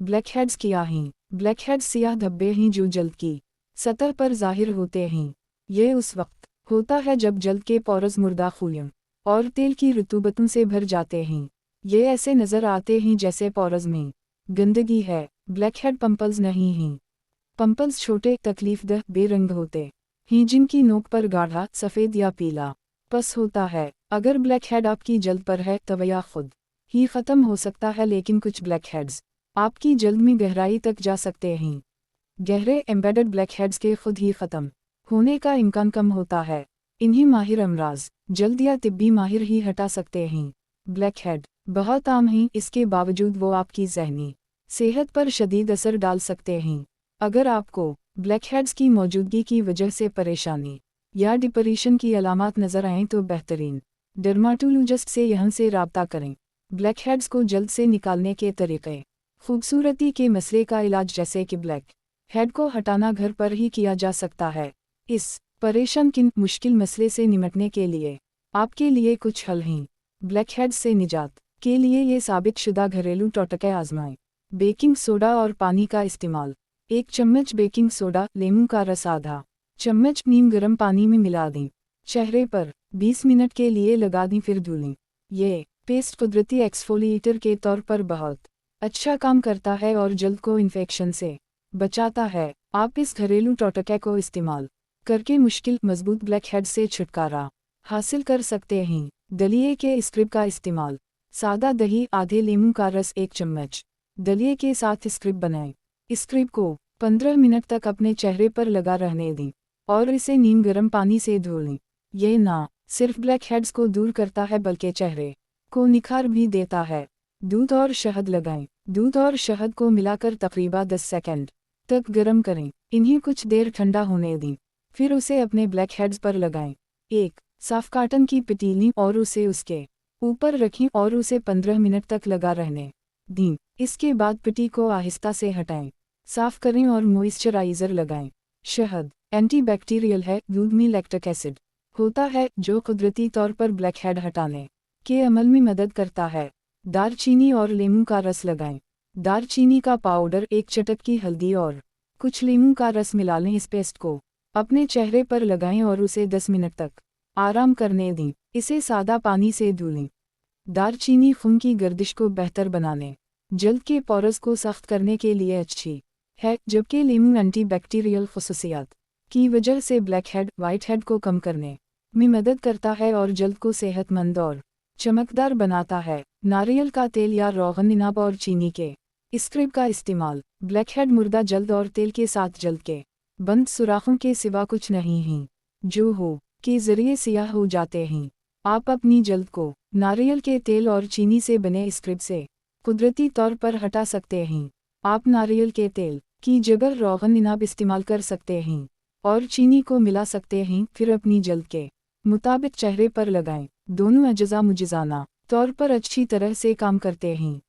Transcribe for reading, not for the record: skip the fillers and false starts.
Blackheads क्या हैं? Blackheads सियाह धब्बे हैं जो जल्द की सतह पर जाहिर होते हैं। ये उस वक्त होता है जब जल्द के पोरस मुर्दा खूलियों और तेल की रतूबतों से भर जाते हैं। ये ऐसे नज़र आते हैं जैसे पोरस में गंदगी है। ब्लैकहेड पंपल्स नहीं हैं। पंपल्स छोटे तकलीफदह बेरंग होते हैं जिनकी नोक पर गाढ़ा सफ़ेद या पीला पस होता है। अगर ब्लैकहेड आपकी जल्द पर है तो वह खुद ही ख़त्म हो सकता है, लेकिन कुछ ब्लैकहेड्स आपकी जल्द में गहराई तक जा सकते हैं। गहरे एम्बेडेड ब्लैकहेड्स के खुद ही ख़त्म होने का इम्कान कम होता है। इन्हीं माहिर अमराज जल्द या तिब्बी माहिर ही हटा सकते हैं। ब्लैकहेड बहुत आम हैं, इसके बावजूद वो आपकी ज़हनी सेहत पर शदीद असर डाल सकते हैं। अगर आपको ब्लैकहेड्स की मौजूदगी की वजह से परेशानी या डिप्रेशन की अलामात नज़र आएँ तो बेहतरीन डर्माटोलॉजिस्ट से यहाँ से रब्ता करें। ब्लैकहेड्स को जल्द से निकालने के तरीक़े। खूबसूरती के मसले का इलाज जैसे कि ब्लैक हेड को हटाना घर पर ही किया जा सकता है। इस परेशान किन मुश्किल मसले से निपटने के लिए आपके लिए कुछ हल हैं। ब्लैकहेड्स से निजात के लिए ये साबित शुदा घरेलू टोटके आजमाएं। बेकिंग सोडा और पानी का इस्तेमाल। 1 चम्मच बेकिंग सोडा, लेमू का रस आधा चम्मच नीम गर्म पानी में मिला दें। चेहरे पर 20 मिनट के लिए लगा दें, फिर धुल लें। ये पेस्ट कुदरती एक्सफोलिएटर के तौर पर बहुत अच्छा काम करता है और जल्द को इन्फेक्शन से बचाता है। आप इस घरेलू टोटके को इस्तेमाल करके मुश्किल मजबूत ब्लैकहेड से छुटकारा हासिल कर सकते हैं। दलिए के स्क्रब का इस्तेमाल। सादा दही, आधे नींबू का रस, 1 चम्मच दलिए के साथ स्क्रब बनाएं। स्क्रब को 15 मिनट तक अपने चेहरे पर लगा रहने दें और इसे नीम गर्म पानी से धो लें। ये ना सिर्फ ब्लैकहेड्स को दूर करता है बल्कि चेहरे को निखार भी देता है। दूध और शहद लगाएं। दूध और शहद को मिलाकर तकरीबन 10 सेकंड तक गर्म करें। इन्हें कुछ देर ठंडा होने दें, फिर उसे अपने ब्लैकहेड्स पर लगाएं। एक साफ काटन की पतीली और उसे उसके ऊपर रखें और उसे 15 मिनट तक लगा रहने दें। इसके बाद पट्टी को आहिस्ता से हटाएं, साफ करें और मॉइस्चराइज़र लगाएं। शहद एंटीबैक्टीरियल है। दूध में लैक्टिक एसिड होता है जो कुदरती तौर पर ब्लैकहेड हटाने के अमल में मदद करता है। दालचीनी और लेमू का रस लगाएं। दालचीनी का पाउडर, 1 चुटकी हल्दी और कुछ नींबू का रस मिला लें। इस पेस्ट को अपने चेहरे पर लगाएं और उसे 10 मिनट तक आराम करने दें। इसे सादा पानी से धुलें। दालचीनी खून की गर्दिश को बेहतर बनाने, जल्द के पोरस को सख्त करने के लिए अच्छी है, जबकि नींबू एंटीबैक्टीरियल खसूसियात की वजह से ब्लैकहेड वाइटहेड को कम करने में मदद करता है और जल्द को सेहतमंद और चमकदार बनाता है। नारियल का तेल या रोगन इनाब और चीनी के स्क्रब का इस्तेमाल। ब्लैकहेड मुर्दा जल्द और तेल के साथ जल्द के बंद सुराखों के सिवा कुछ नहीं हैं जो हो के जरिए सियाह हो जाते हैं। आप अपनी जल्द को नारियल के तेल और चीनी से बने स्क्रब से कुदरती तौर पर हटा सकते हैं। आप नारियल के तेल की जगह रोगन इनाब इस्तेमाल कर सकते हैं और चीनी को मिला सकते हैं, फिर अपनी जल्द के मुताबिक चेहरे पर लगाएं। दोनों अज्जा मुजिजाना तौर पर अच्छी तरह से काम करते हैं।